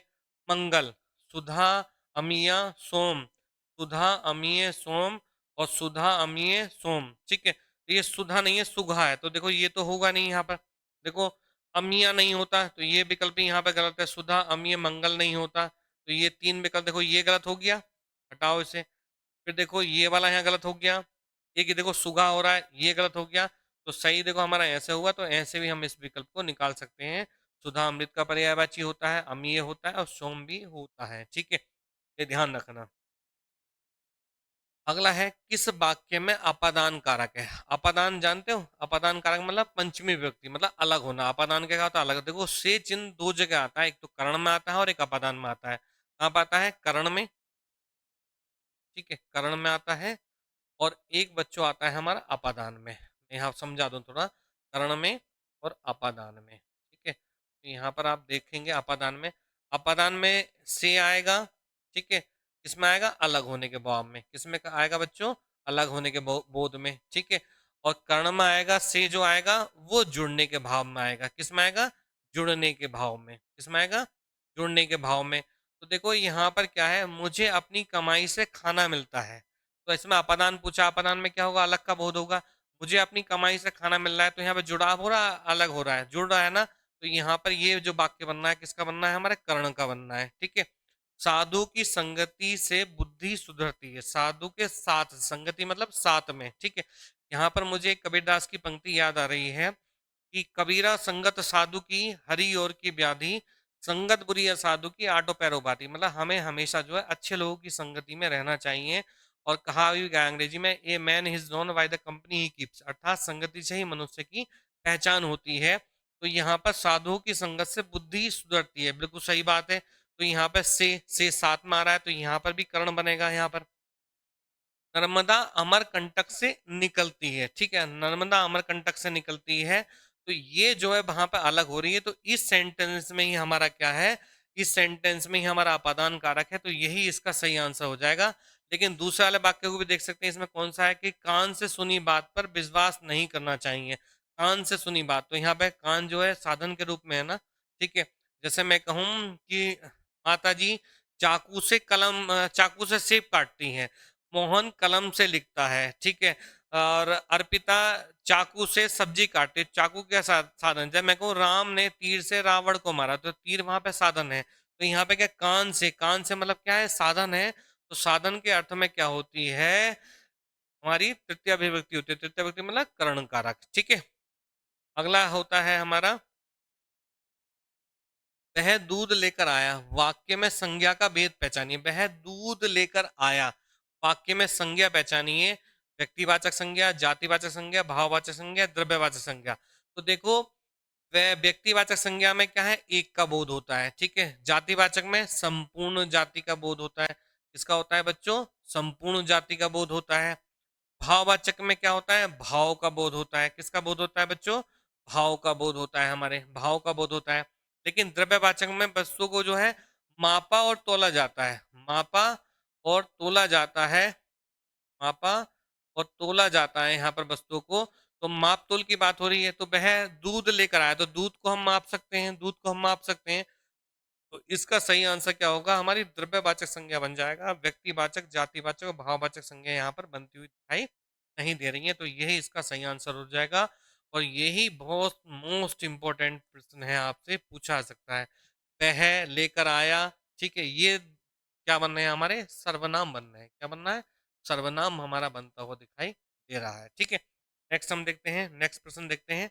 मंगल, सुधा, अमीय, सोम, सुधा, अमीय, सोम और सुधा, अमीय, सोम, ठीक है। तो ये सुधा नहीं है, सुधा है। तो देखो ये तो होगा नहीं यहाँ पर। देखो अमीया नहीं होता, तो ये विकल्प यहाँ पे गलत है। सुधा, अमीय, मंगल नहीं होता, तो ये तीन विकल्प देखो ये गलत हो गया, हटाओ इसे। फिर देखो ये वाला यहाँ गलत हो गया, एक ये देखो सुगा हो रहा है, ये गलत हो गया। तो सही देखो हमारा ऐसे हुआ, तो ऐसे भी हम इस विकल्प को निकाल सकते हैं। सुधा अमृत का पर्यायवाची होता है, अमीय होता है और सोम भी होता है, ठीक है। ये ध्यान रखना। अगला है, किस वाक्य में अपादान कारक है। अपादान जानते हो, अपादान कारक मतलब पंचमी विभक्ति, मतलब अलग होना। अपादान क्या होता है, अलग। देखो से चिन्ह दो जगह आता है, एक तो कर्ण में आता है और एक अपादान में आता है। कहाँ पे आता है, कर्ण में, ठीक है, कर्ण में आता है। और एक बच्चों आता है हमारा अपादान में। मैं यहाँ समझा दूं थोड़ा, कर्ण में और अपादान में, ठीक है। तो यहाँ पर आप देखेंगे अपादान में, अपादान में से आएगा, ठीक है। किसमें आएगा, अलग होने के भाव में। किसमें आएगा बच्चों, अलग होने के बोध में, ठीक है। और कर्ण में आएगा से, जो आएगा वो जुड़ने के भाव में आएगा। किसमें आएगा, जुड़ने के भाव में। किसमें आएगा, जुड़ने के भाव में। तो देखो यहाँ पर क्या है, मुझे अपनी कमाई से खाना मिलता है। तो इसमें अपादान पूछा, अपादान में क्या होगा, अलग का बोध होगा। मुझे अपनी कमाई से खाना मिल रहा है, तो यहाँ पे जुड़ाव हो रहा है, अलग हो रहा है, जुड़ रहा है ना। तो यहाँ पर ये जो वाक्य बनना है किसका बनना है, हमारे कर्ण का बनना है, ठीक है। साधु की संगति से बुद्धि सुधरती है, साधु के साथ, संगति मतलब साथ में, ठीक है। यहाँ पर मुझे कबीरदास की पंक्ति याद आ रही है कि कबीरा संगत साधु की हरि और की व्याधि, संगत बुरी है साधु की आटो पैरो बाती। मतलब हमें हमेशा जो है अच्छे लोगों की संगति में रहना चाहिए। और कहा भी गया अंग्रेजी में, a man is known by the company he keeps, अर्थात संगति से ही मनुष्य की पहचान होती है। तो यहाँ पर साधुओं की संगत से बुद्धि सुधरती है, बिल्कुल सही बात है। तो यहाँ पर से साथ में आ रहा है, तो यहाँ पर भी कर्ण बनेगा। यहाँ पर नर्मदा अमरकंटक से निकलती है, ठीक है, नर्मदा अमरकंटक से निकलती है। तो ये जो है वहां पर अलग हो रही है। तो इस सेंटेंस में ही हमारा क्या है, इस सेंटेंस में ही हमारा अपादान कारक है। तो यही इसका सही आंसर हो जाएगा। लेकिन दूसरे वाले वाक्य को भी देख सकते हैं, इसमें कौन सा है कि कान से सुनी बात पर विश्वास नहीं करना चाहिए। कान से सुनी बात, तो यहाँ पे कान जो है साधन के रूप में है ना, ठीक है। जैसे मैं कहूँ कि माता जी चाकू से सेब काटती हैं, मोहन कलम से लिखता है, ठीक है। और अर्पिता चाकू से सब्जी काटे, चाकू क्या साधन। जब मैं कहूँ राम ने तीर से रावण को मारा, तो तीर वहां पे साधन है। तो यहाँ पे क्या कान से मतलब क्या है, साधन है। तो साधन के अर्थ में क्या होती है, हमारी तृतीया विभक्ति होती है। तृतीया विभक्ति मतलब करण कारक। ठीक है, अगला होता है हमारा, वह दूध लेकर आया। वाक्य में संज्ञा का भेद पहचानिए। वह दूध लेकर आया, वाक्य में संज्ञा पहचानिए। व्यक्तिवाचक संज्ञा, जातिवाचक संज्ञा, भाववाचक संज्ञा, द्रव्यवाचक संज्ञा। तो देखो, वह व्यक्तिवाचक संज्ञा में क्या है, एक का बोध होता है। ठीक है, जातिवाचक में संपूर्ण जाति का बोध होता है। किसका होता है बच्चों, संपूर्ण जाति का बोध होता है। भाववाचक में क्या होता है, भाव का बोध होता है। किसका बोध होता है बच्चों, भाव का बोध होता है, हमारे भाव का बोध होता है। लेकिन द्रव्यवाचक में वस्तु को जो है मापा और तोला जाता है। मापा और तोला जाता है, मापा और तोला जाता है यहाँ पर वस्तुओं को। तो माप तोल की बात हो रही है, तो वह दूध लेकर आया, तो दूध को हम माप सकते हैं, दूध को हम माप सकते हैं। तो इसका सही आंसर क्या होगा, हमारी द्रव्यवाचक संज्ञा बन जाएगा। व्यक्तिवाचक, जातिवाचक और भाववाचक संज्ञा यहाँ पर बनती हुई दिखाई नहीं दे रही है, तो यही इसका सही आंसर हो जाएगा। और यही बहुत मोस्ट इंपॉर्टेंट प्रश्न है, आपसे पूछा जा सकता है। वह लेकर आया, ठीक है, ये क्या बन रहे हैं, हमारे सर्वनाम बन रहे हैं। क्या बनना है, सर्वनाम हमारा बनता हुआ दिखाई दे रहा है। ठीक है, नेक्स्ट हम देखते हैं, नेक्स्ट प्रश्न देखते हैं।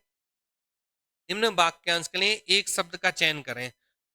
निम्न वाक्यांश के लिए एक शब्द का चयन करें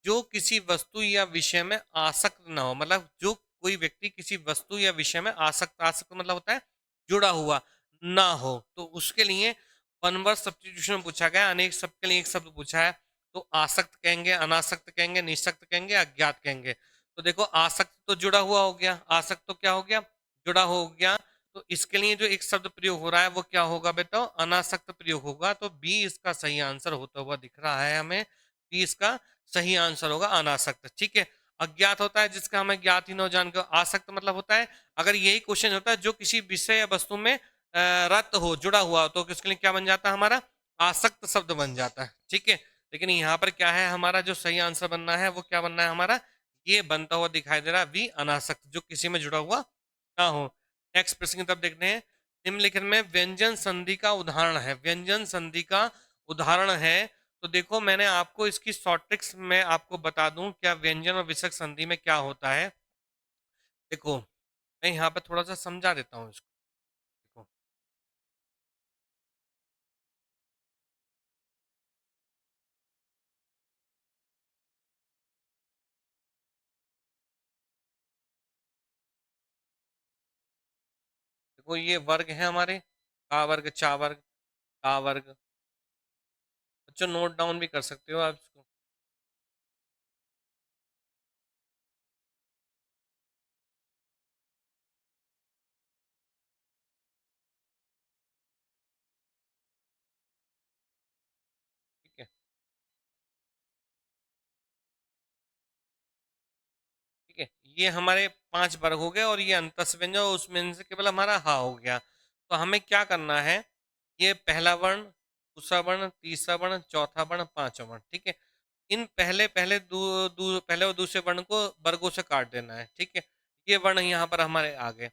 जो किसी वस्तु या विषय में आसक्त ना हो। मतलब जो कोई व्यक्ति किसी वस्तु या विषय में आसक्त, आसक्त मतलब होता है जुड़ा हुआ, ना हो। तो उसके लिए वन वर्ड सब्स्टिट्यूशन पूछा गया, अनेक शब्द के लिए एक शब्द पूछा है। तो आसक्त कहेंगे, अनासक्त कहेंगे, निसक्त कहेंगे, अज्ञात कहेंगे। तो देखो, आसक्त तो जुड़ा हुआ हो गया, आसक्त तो क्या हो गया, जुड़ा हो गया। तो इसके लिए जो एक शब्द प्रयोग हो रहा है वो क्या होगा बेटा, अनासक्त प्रयोग होगा। तो बी इसका सही आंसर होता हुआ दिख रहा है हमें, बी इसका सही आंसर होगा, अनासक्त। ठीक है, अज्ञात होता है जिसका हमें ज्ञात ही न जान के। आसक्त मतलब होता है, अगर यही क्वेश्चन होता है जो किसी विषय या वस्तु में रत हो, जुड़ा हुआ हो, तो किसके लिए क्या बन जाता है, हमारा आसक्त शब्द बन जाता है। ठीक है, लेकिन यहाँ पर क्या है, हमारा जो सही आंसर बनना है वो क्या बनना है, हमारा ये बनता हुआ दिखाई दे रहा है वी, अनासक्त, जो किसी में जुड़ा हुआ ना हो। नेक्स्ट प्रश्न की तरफ देखते हैं। निम्नलिखित में व्यंजन संधि का उदाहरण है, व्यंजन संधि का उदाहरण है। तो देखो, मैंने आपको इसकी शॉर्ट ट्रिक्स में आपको बता दूं क्या व्यंजन और विसर्ग संधि में क्या होता है। देखो, मैं यहाँ पे थोड़ा सा समझा देता हूँ इसको। देखो, देखो ये वर्ग है हमारे, का वर्ग, चा वर्ग, का वर्ग। बच्चों नोट डाउन भी कर सकते हो आप इसको। ठीक है, ठीक है, ये हमारे 5 वर्ग हो गए, और ये अंतस व्यंजन, उसमें से केवल हमारा हा हो गया। तो हमें क्या करना है, ये पहला वर्ण, दूसरा वर्ण, तीसरा वर्ण, चौथा वर्ण, पांचवा वर्ण। ठीक है, इन पहले पहले पहले और दूसरे वर्ण को वर्गों से काट देना है। ठीक है, ये वर्ण यहाँ पर हमारे आ गए।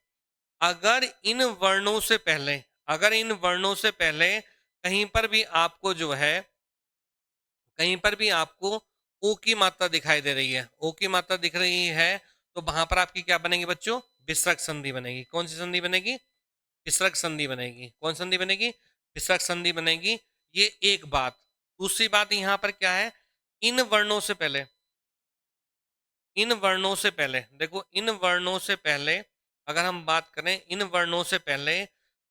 अगर इन वर्णों से पहले, अगर इन वर्णों से पहले कहीं पर भी आपको जो है, कहीं पर भी आपको ओ की मात्रा दिखाई दे रही है, ओ की मात्रा दिख रही है, तो वहां पर आपकी क्या बनेगी बच्चों, विसर्ग संधि बनेगी। कौन सी संधि बनेगी, विसर्ग संधि बनेगी। कौन संधि बनेगी, विसर्ग संधि बनेगी। ये एक बात। दूसरी बात यहाँ पर क्या है, इन वर्णों से पहले, इन वर्णों से पहले, देखो इन वर्णों से पहले अगर हम बात करें, इन वर्णों से पहले,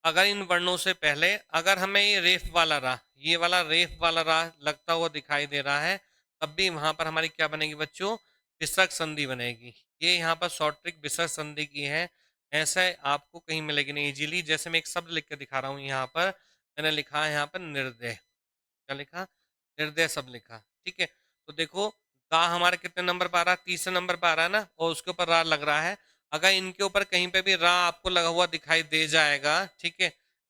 अगर इन वर्णों से पहले अगर हमें ये रेफ वाला रा, ये वाला रेफ वाला रा लगता हुआ दिखाई दे रहा है, तब भी वहां पर हमारी क्या बनेगी बच्चों, विसर्ग संधि बनेगी। ये यहाँ पर शॉर्ट ट्रिक विसर्ग संधि की है, ऐसा आपको कहीं मिलेगी नहीं इजीली। जैसे मैं एक शब्द लिख कर दिखा रहा हूँ, यहाँ पर मैंने लिखा है यहाँ पर निर्दय। क्या लिखा, निर्दय शब्द लिखा। ठीक है, तो देखो, गा हमारे कितने नंबर पर आ रहा है, तीसरे नंबर पर आ रहा है ना, और उसके ऊपर रा लग रहा है। अगर इनके ऊपर कहीं पे भी रा आपको लगा हुआ दिखाई दे जाएगा, ठीक है,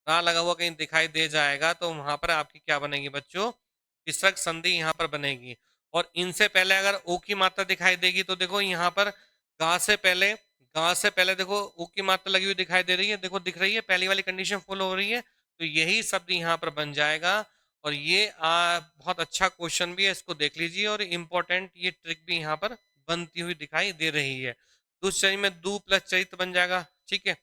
रा लगा हुआ कहीं दिखाई दे जाएगा, तो वहां पर आपकी क्या बनेगी बच्चों, विसर्ग संधि यहाँ पर बनेगी। और इनसे पहले अगर ओ की मात्रा दिखाई देगी, तो देखो यहाँ पर गा से पहले, गा से पहले देखो ओ की मात्रा लगी हुई दिखाई दे रही है, देखो दिख रही है, पहली वाली कंडीशन फुल हो रही है, तो यही शब्द यहाँ पर बन जाएगा। और ये बहुत अच्छा क्वेश्चन भी है, इसको देख लीजिए, और इम्पोर्टेंट ये ट्रिक भी यहाँ पर बनती हुई दिखाई दे रही है। दुश्चरित में दू प्लस चरित बन जाएगा, ठीक है।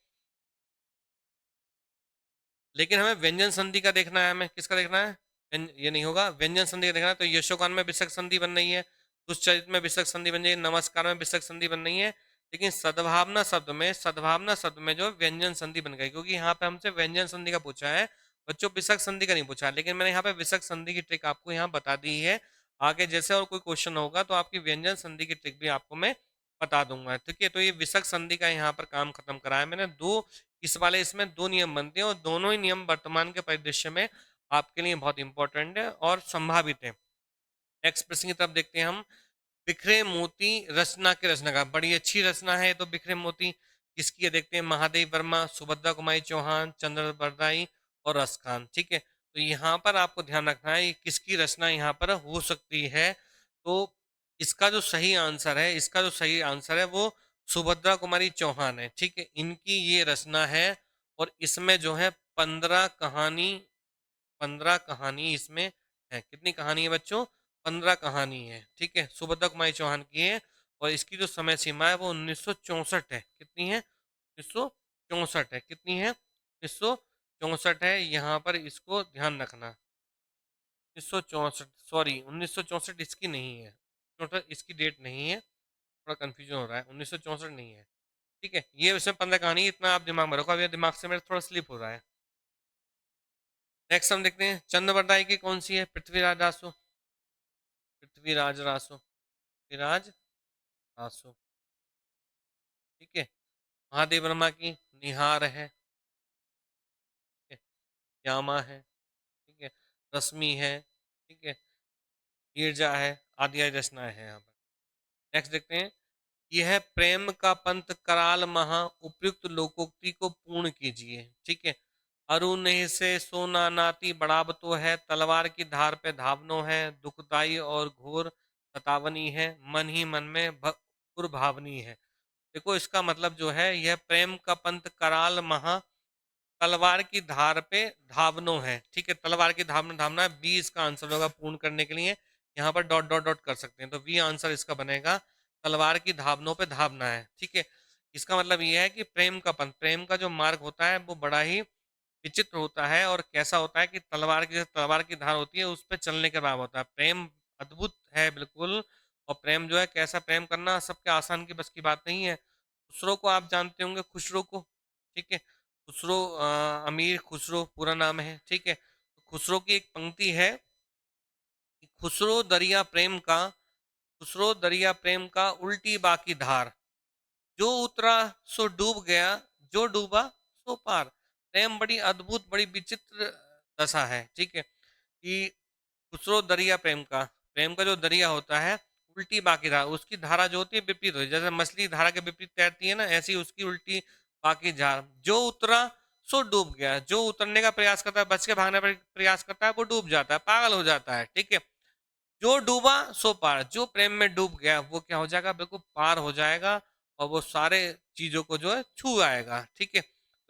लेकिन हमें व्यंजन संधि का देखना है, हमें किसका देखना है, ये नहीं होगा, व्यंजन संधि का देखना है। तो यशोगान में विसर्ग संधि बन रही है, दुश्चरित में विसर्ग संधि बन रही है, नमस्कार में विसर्ग संधि बन रही है, लेकिन सद्भावना शब्द में जो व्यंजन संधि बन गई, क्योंकि यहाँ पे हमसे व्यंजन संधि का पूछा है बच्चों, विसर्ग संधि का नहीं पूछा। लेकिन मैंने यहाँ पे विसर्ग संधि की ट्रिक आपको यहाँ बता दी है। आगे जैसे और कोई क्वेश्चन होगा तो आपकी व्यंजन संधि की ट्रिक भी आपको मैं बता दूंगा, ठीक है। तो ये विसर्ग संधि का यहाँ पर काम खत्म कराया मैंने। दो इस वाले इसमें दो नियम बनते हैं और दोनों ही नियम वर्तमान के परिदृश्य में आपके लिए बहुत इंपॉर्टेंट है और संभावित है। नेक्स्ट प्रश्न की तरफ देखते हैं हम। बिखरे मोती रचना के रचनाकार, बड़ी अच्छी रचना है तो बिखरे मोती किसकी है, देखते हैं। महादेव वर्मा, सुभद्रा कुमारी चौहान, चंद्र बरदाई और रस खान, ठीक है। तो यहाँ पर आपको ध्यान रखना है किसकी रचना यहाँ पर हो सकती है। तो इसका जो सही आंसर है वो सुभद्रा कुमारी चौहान है, ठीक है। इनकी ये रचना है और इसमें जो है 15 कहानी इसमें है। कितनी कहानी है बच्चों, 15 कहानी है, ठीक है। सुभद्रा कुमारी चौहान की है और इसकी जो समय सीमा है वो 1964 है। कितनी है, 1964 है। कितनी है, 1964 है। यहाँ पर इसको ध्यान रखना, 1964, सॉरी 1964 इसकी नहीं है, 64 इसकी डेट नहीं है, थोड़ा कंफ्यूजन हो रहा है, 1964 नहीं है, ठीक है। ये उसमें 15 कहानी, इतना आप दिमाग में रखो, अभी दिमाग से मेरे थोड़ा स्लिप हो रहा है। नेक्स्ट हम देखते हैं चंद्रबरदाई की कौन सी है, पृथ्वीराज रासो, पृथ्वीराज रासो, पृथ्वीराज रासो, ठीक है। महादेव वर्मा की निहार है, ठीक है। यामा है, ठीक है। रश्मि है, ठीक है। नीरजा है, आदि रचना है यहाँ पर। नेक्स्ट देखते हैं। यह प्रेम का पंथ कराल महा, उपयुक्त लोकोक्ति को पूर्ण कीजिए, ठीक है। अरुण से सोना नाती बढ़ाव तो है, तलवार की धार पे धावनो है, दुखदाई और घोर सतावनी है, मन ही मन में भावनी है। देखो इसका मतलब जो है, यह प्रेम का पंथ कराल महा, तलवार की धार पे धावनो है, ठीक है। तलवार की धार में धावना है, बी इसका आंसर होगा। पूर्ण करने के लिए यहाँ पर डॉट डॉट डॉट कर सकते हैं, तो बी आंसर इसका बनेगा, तलवार की धावनों पे धावना है, ठीक है। इसका मतलब यह है कि प्रेम का पंथ, प्रेम का जो मार्ग होता है वो बड़ा ही विचित्र होता है और कैसा होता है कि तलवार की धार होती है उस पर चलने के बाद होता है। प्रेम अद्भुत है बिल्कुल। और प्रेम जो है, कैसा प्रेम करना सबके आसान की बस की बात नहीं है। खुसरो को आप जानते होंगे, खुसरो को, ठीक है। खुसरो, अमीर खुसरो पूरा नाम है, ठीक है। खुसरो की एक पंक्ति है, खुसरो दरिया प्रेम का, खुसरो दरिया प्रेम का उल्टी बाकी धार, जो उतरा सो डूब गया, जो डूबा सो पार। प्रेम बड़ी अद्भुत, बड़ी विचित्र दशा है, ठीक है। कि खुसरो दरिया प्रेम का, प्रेम का जो दरिया होता है, उल्टी बाकी धारा, उसकी धारा जो होती है विपरीत होती है। जैसे मछली धारा के विपरीत तैरती है ना, ऐसी उसकी उल्टी बाकी धारा। जो उतरा सो डूब गया, जो उतरने का प्रयास करता है, बच के भागने का प्रयास करता है, वो डूब जाता है, पागल हो जाता है, ठीक है। जो डूबा सो पार, जो प्रेम में डूब गया वो क्या हो जाएगा, बिल्कुल पार हो जाएगा और वो सारे चीजों को जो है छू आएगा, ठीक है।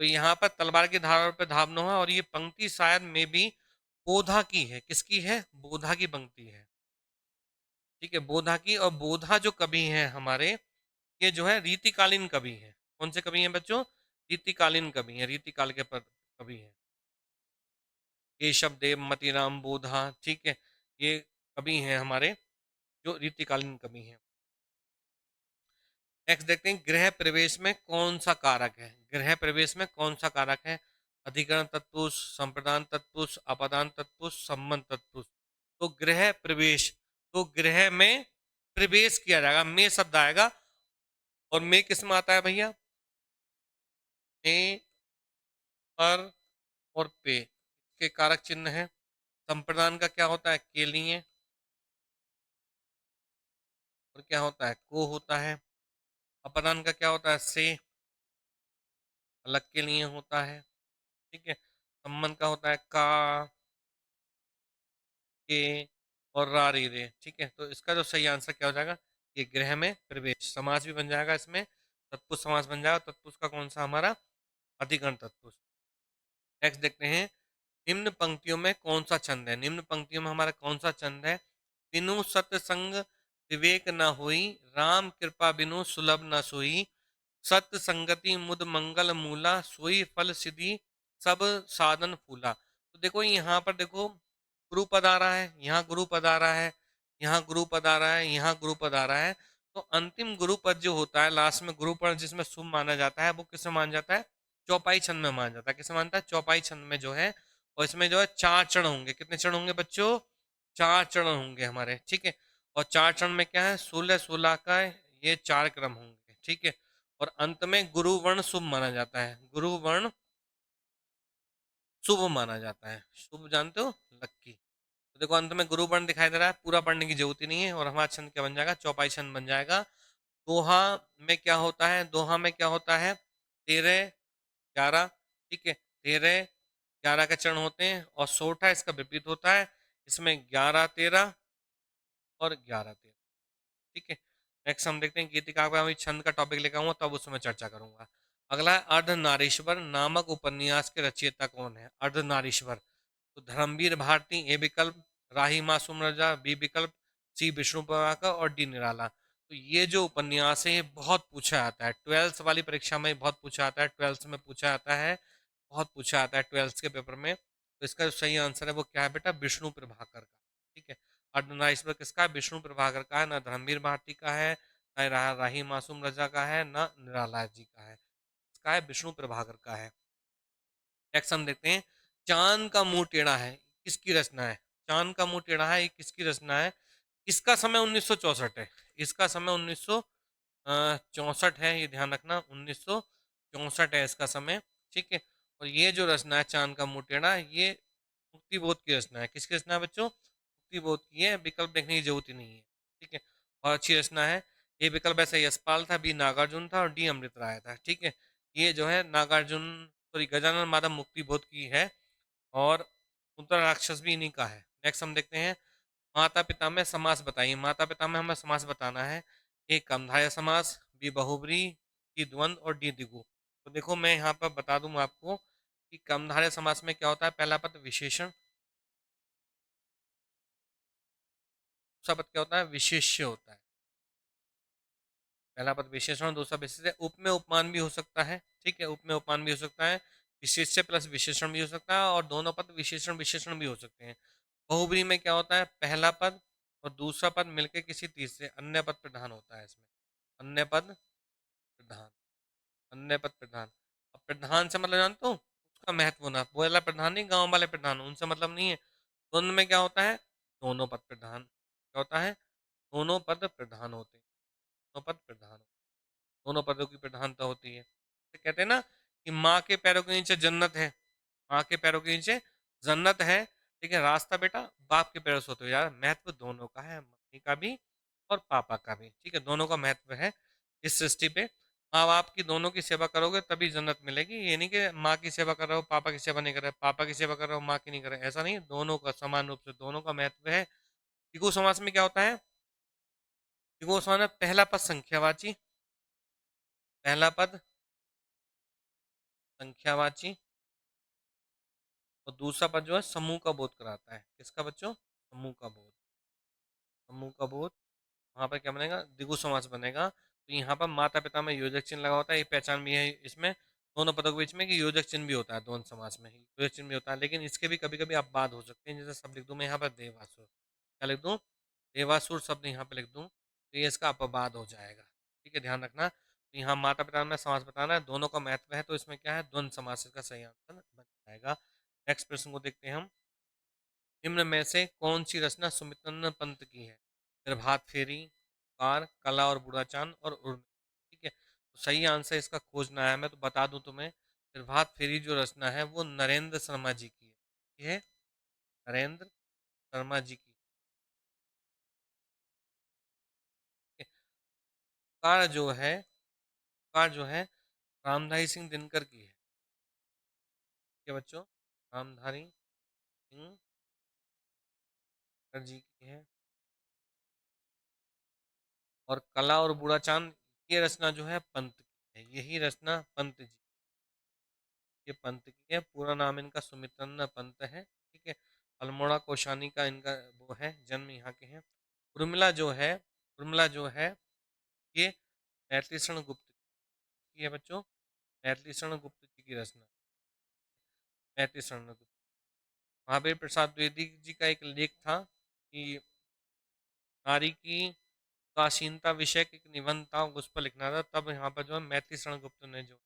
तो यहाँ पर तलवार की धार पे धावना है और ये पंक्ति शायद में भी बोधा की है। किसकी है, बोधा की पंक्ति है, ठीक है। बोधा की, और बोधा जो कवि हैं हमारे, ये जो है रीतिकालीन कवि हैं। कौन से कवि हैं बच्चों, रीतिकालीन कवि हैं, रीतिकाल के कवि हैं। केशव देव मतीराम बोधा, ठीक है। ये कवि हैं हमारे जो रीतिकालीन कवि हैं। नेक्स्ट देखते हैं, गृह प्रवेश में कौन सा कारक है, गृह प्रवेश में कौन सा कारक है। अधिकरण तत्पुरुष, संप्रदान तत्पुरुष, अपादान तत्पुरुष, संबंध तत्पुरुष। तो गृह प्रवेश, तो गृह में प्रवेश किया जाएगा, में शब्द आएगा। और में किस में आता है भैया, में, पर और पे के कारक चिन्ह है। संप्रदान का क्या होता है, के लिए, और क्या होता है, को होता है। अपादान का क्या होता है, से, अलग के लिए होता है, ठीक है। संबंध का होता है का, के और रा री रे, ठीक है। तो इसका जो सही आंसर क्या हो जाएगा, ये गृह में प्रवेश। समास भी बन जाएगा इसमें, तत्पुरुष समास बन जाएगा। तत्पुरुष का कौन सा, हमारा अधिकरण तत्पुरुष। नेक्स्ट देखते हैं, निम्न पंक्तियों में कौन सा छंद है, निम्न पंक्तियों में हमारा कौन सा छंद है। बिनु सत्संग विवेक न होई, राम कृपा बिनु सुलभ न सोई, सत्य संगति मुद मंगल मूला, सोई फल सिद्धि सब साधन फूला। तो देखो यहाँ पर देखो गुरु पद आ रहा है, यहाँ गुरु पद आ रहा है, यहाँ गुरु पद आ रहा है, यहाँ गुरु पद आ रहा है। तो अंतिम गुरु पद जो होता है लास्ट में गुरु पद जिसमें शुभ माना जाता है, वो किसमें माना जाता है? चौपाई छंद में माना जाता है। किसमें मानता है? चौपाई छंद में जो है। और इसमें जो है चार चरण होंगे। कितने चरण होंगे बच्चों? चार चरण होंगे हमारे, ठीक है। और चार चरण में क्या है? 16 16 का ये चार क्रम होंगे, ठीक है। और अंत में गुरु वर्ण शुभ माना जाता है, गुरु वर्ण शुभ माना जाता है। शुभ जानते हो? लक्की। तो देखो अंत में गुरु वर्ण दिखाई दे रहा है, पूरा पढ़ने की जरूरत ही नहीं है। और हमारा छंद क्या बन जाएगा? चौपाई छंद बन जाएगा। दोहा में क्या होता है? दोहा में क्या होता है? 13 11, ठीक है। 13 11 के चरण होते हैं। और सोठा इसका विपरीत होता है, इसमें 11 13 और 11 13, ठीक है। नेक्स्ट हम देखते हैं गीतिका का, मैं छंद का टॉपिक लेकर आऊंगा तब उसमें चर्चा करूंगा। अगला है अर्धनारीश्वर नामक उपन्यास के रचयिता कौन है? अर्धनारीश्वर। तो धर्मवीर भारती ए विकल्प, राही मासूम रजा बी विकल्प, सी विष्णु प्रभाकर और डी निराला। तो ये जो उपन्यास है ये बहुत पूछा जाता है, ट्वेल्थ वाली परीक्षा में बहुत पूछा आता है, ट्वेल्थ में पूछा जाता है, बहुत पूछा आता है ट्वेल्थ के पेपर में। तो इसका जो सही आंसर है वो क्या है बेटा? विष्णु प्रभाकर का, ठीक है। अर्धनारीश्वर किसका है? विष्णु प्रभाकर का है, ना धर्मवीर भारती का है, ना राही मासूम रजा का है, ना निराला जी का है। इसका है विष्णु प्रभाकर का है। नेक्स्ट हम देखते हैं चांद का मुंह टेढ़ा है किसकी रचना है? चांद का मुंह टेढ़ा है ये किसकी रचना है? इसका समय 1964 है, इसका समय 1964 है, ये ध्यान रखना 1964 है इसका समय, ठीक है। और ये जो रचना है चांद का मुंह टेढ़ा, ये मुक्तिबोध की रचना है। किसकी रचना है बच्चों? मुक्तिबोध की है, विकल्प देखने की जरूरत ही नहीं है, ठीक है। और अच्छी रचना है। ये विकल्प ऐसे यशपाल था, बी नागार्जुन था और डी अमृत राय था, ठीक है। ये जो है नागार्जुन, सॉरी गजानन माधव मुक्तिबोध की है। और उत्तर राक्षस भी इन्हीं का है। नेक्स्ट हम देखते हैं माता पिता में समास बताइए। माता पिता में हमें समास बताना है। ए कमधाय समास, बी बहुब्री, सी द्वंद और डी द्विगु। तो देखो मैं यहाँ पर बता दूं आपको कि कमधारय समास में क्या होता है? पहला पद विशेषण, दूसरा पद क्या होता है? विशेष्य होता है। पहला पद विशेषण, दूसरा विशेष्य। उप में उपमान भी हो सकता है, ठीक है, उप में उपमान भी हो सकता है। विशेष्य प्लस विशेषण भी हो सकता है और दोनों पद विशेषण विशेषण भी हो सकते हैं। बहुब्री में क्या होता है? पहला पद और दूसरा पद मिलकर किसी तीसरे अन्य पद प्रधान होता है इसमें। अन्य पद प्रधान, अन्य पद प्रधान। अब प्रधान से मतलब जानते हो उसका महत्व होना, वो वाला प्रधान नहीं, गांव वाले प्रधान, उनसे मतलब नहीं है। दोनों में क्या होता है? दोनों पद प्रधान। क्या होता है? दोनों पद प्रधान होते हैं, दोनों पद प्रधान, दोनों पदों की प्रधानता होती है। तो कहते हैं ना कि माँ के पैरों के नीचे जन्नत है, माँ के पैरों के नीचे जन्नत है, लेकिन रास्ता बेटा बाप के पैरों से होते हुए यार। महत्व दोनों का है, मम्मी का भी और पापा का भी, ठीक है, दोनों का महत्व है इस सृष्टि पे। माँ बाप की दोनों की सेवा करोगे तभी जन्नत मिलेगी। ये नहीं कि माँ की सेवा कर रहे हो पापा की सेवा नहीं कर रहे, पापा की सेवा कर रहे हो माँ की नहीं कर रहे, ऐसा नहीं। दोनों का समान रूप से दोनों का महत्व है। द्विगु समास में क्या होता है? द्विगु समास में पहला पद संख्यावाची, पहला पद संख्यावाची और दूसरा पद जो है समूह का बोध कराता है। किसका बच्चों? समूह का बोध, समूह का बोध। वहां पर क्या बनेगा? द्विगु समास बनेगा। तो यहाँ पर माता पिता में योजक चिन्ह लगा होता है, ये पहचान भी है इसमें दोनों पदों के बीच में कि योजक चिन्ह भी होता है, दोनों समास में योजक चिन्ह भी होता है। लेकिन इसके भी कभी कभी अपवाद हो सकते हैं, जैसे शब्द लिख दूं मैं यहाँ पर देवासुर, क्या लिख दूं? देवासुर शब्द यहाँ पे लिख दूं तो ये इसका अपवाद हो जाएगा, ठीक है, ध्यान रखना। तो यहाँ माता पिता में समास बताना है, दोनों का महत्व है, तो इसमें क्या है? द्वंद्व समास इसका सही आंसर बन जाएगा। नेक्स्ट प्रश्न को देखते हैं हम। निम्न में से कौन सी रचना सुमित्रन पंत की है? प्रभात फेरी, कार, कला और बूढ़ा चांद और उर्मी, ठीक है। तो सही आंसर इसका खोजना है, मैं तो बता दूं तुम्हें। प्रभात फेरी जो रचना है वो नरेंद्र शर्मा जी की है, ये है नरेंद्र शर्मा जी की, ठीक है। कार जो है, कार जो है रामधारी सिंह दिनकर की है, ठीक है बच्चों, रामधारी सिंह दिनकर जी की है। और कला और बूढ़ा चांद ये रचना जो है पंत की है, यही रचना पंत जी, ये पंत की है। पूरा नाम इनका सुमित्रन पंत है, ठीक है। अल्मोड़ा कौशानी का इनका वो है, जन्म यहाँ के हैं। उर्मिला जो है उर्मिला जो है ये मैथिली शरण गुप्त की है बच्चों, मैथिली शरण गुप्त जी की रचना, मैथिली शरण गुप्त। महावीर प्रसाद द्विवेदी जी का एक लेख था कि नारी की उदासीनता विषय एक निबंध था, उस पर लिखना था, तब यहाँ पर जो है मैथिली शरण गुप्त ने जो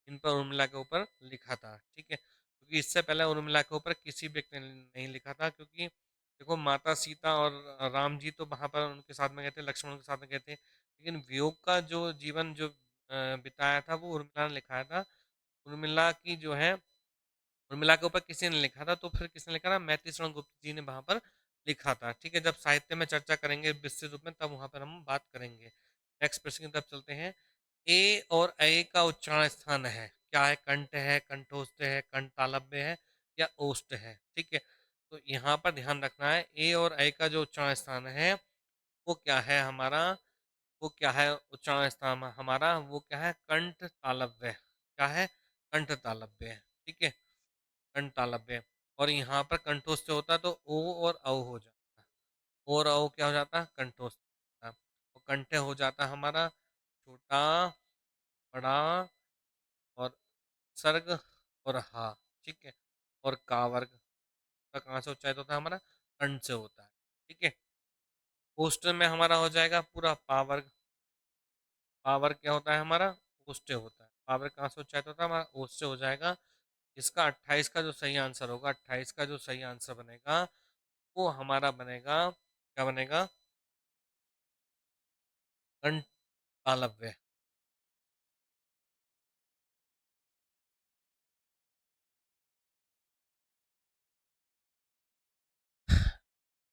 इन पर उर्मिला के ऊपर लिखा था। ठीक है, क्योंकि इससे पहले उर्मिला के ऊपर किसी व्यक्ति ने नहीं लिखा था, क्योंकि देखो माता सीता और राम जी तो वहां पर उनके साथ में गए थे, लक्ष्मण के साथ में गए थे, लेकिन वियोग का जो जीवन जो बिताया था वो उर्मिला ने लिखाया था। उर्मिला की जो है, उर्मिला के ऊपर किसी ने लिखा था, तो फिर किसने लिखा था, मैथिली शरण गुप्त जी ने वहां पर लिखा था। ठीक है, जब साहित्य में चर्चा करेंगे विस्तृत रूप में तब वहां पर हम बात करेंगे। नेक्स्ट प्रश्न की तरफ चलते हैं। ए और ए का उच्चारण स्थान है, क्या है, कंठ है, कंठोस्त है, कंठ तालव्य है, या ओष्ठ है। ठीक है, तो यहाँ पर ध्यान रखना है ए और ए का जो उच्चारण स्थान है वो क्या है हमारा, वो क्या है उच्चारण स्थान हमारा, वो क्या है, कंठ तालव्य, क्या है, कंठ तालव्य है। ठीक है, कंठ तालव्य, और यहाँ पर कंठोस्त होता है तो ओ और औ हो जाता है, ओ और औ क्या हो जाता है, कंठोस्त होता है। और कंठ हो जाता है हमारा छोटा, बड़ा, और सर्ग, और हा। ठीक है, और का वर्ग का कहाँ से उच्चारित होता है हमारा, कंठ से होता है। ठीक है, ओष्ठ में हमारा हो जाएगा पूरा पा वर्ग, पा वर्ग क्या होता है हमारा, ओष्ठ होता है। पा वर्ग कहाँ से उच्चारित होता है हमारा, ओष्ठ से हो जाएगा। इसका 28 का जो सही आंसर होगा, 28 का जो सही आंसर बनेगा वो हमारा बनेगा, क्या बनेगा, कंठ तालव्य।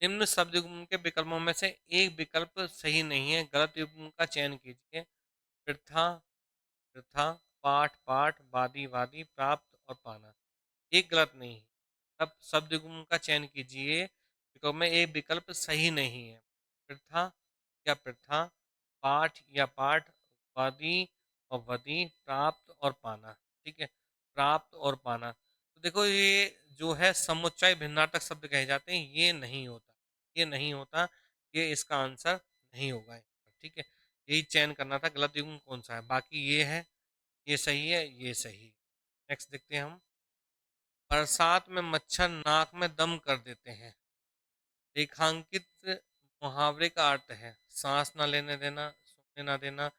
निम्न शब्द युग्म के विकल्पों में से एक विकल्प सही नहीं है, गलत युग्म का चयन कीजिए। प्रथा, प्रथा, पाठ, पाठ, वादी, वादी, प्राप्त और पाना। एक गलत नहीं है, अब शब्द युग्म का चयन कीजिए, विकल्प में एक विकल्प सही नहीं है। प्रथा या प्रथा, पाठ या पाठ, वादी और वदी, प्राप्त और पाना। ठीक है, प्राप्त और पाना, तो देखो ये जो है समुच्चय भिन्नार्थक शब्द कहे जाते हैं, ये नहीं होता, ये नहीं होता, ये इसका आंसर नहीं होगा। ठीक है, यही चयन करना था गलत युग्म कौन सा है, बाकी ये है, ये सही है, ये सही। नेक्स्ट देखते हैं हम। बरसात में मच्छर नाक में दम कर देते हैं, रेखांकित मुहावरे का अर्थ है सांस ना लेने देना, सोने ना देना,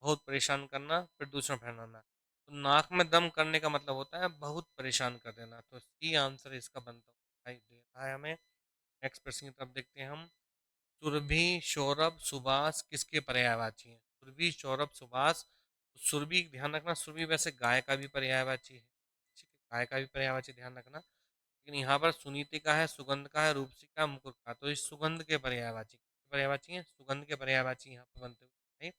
बहुत परेशान करना, प्रदूषण फैलाना। तो नाक में दम करने का मतलब होता है बहुत परेशान कर देना, तो सी आंसर इसका बनता दिखाई दे रहा है हमें। नेक्स्ट प्रश्न की तरफ देखते हैं हम। सुरभि, सौरभ, सुभाष किसके पर्यायवाची हैं, सुरभि, सौरभ, सुभाष। सुरभि ध्यान रखना, सुरभि वैसे गाय का भी पर्यायवाची है। ठीक है, गाय का भी पर्यायवाची ध्यान रखना, लेकिन यहाँ पर सुनीति का है, सुगंध का है, रूपसी का, मुकुर का, तो इस सुगंध के पर्यायवाची, पर्यायवाची है, सुगंध के पर्यायवाची यहाँ पर बनते हुए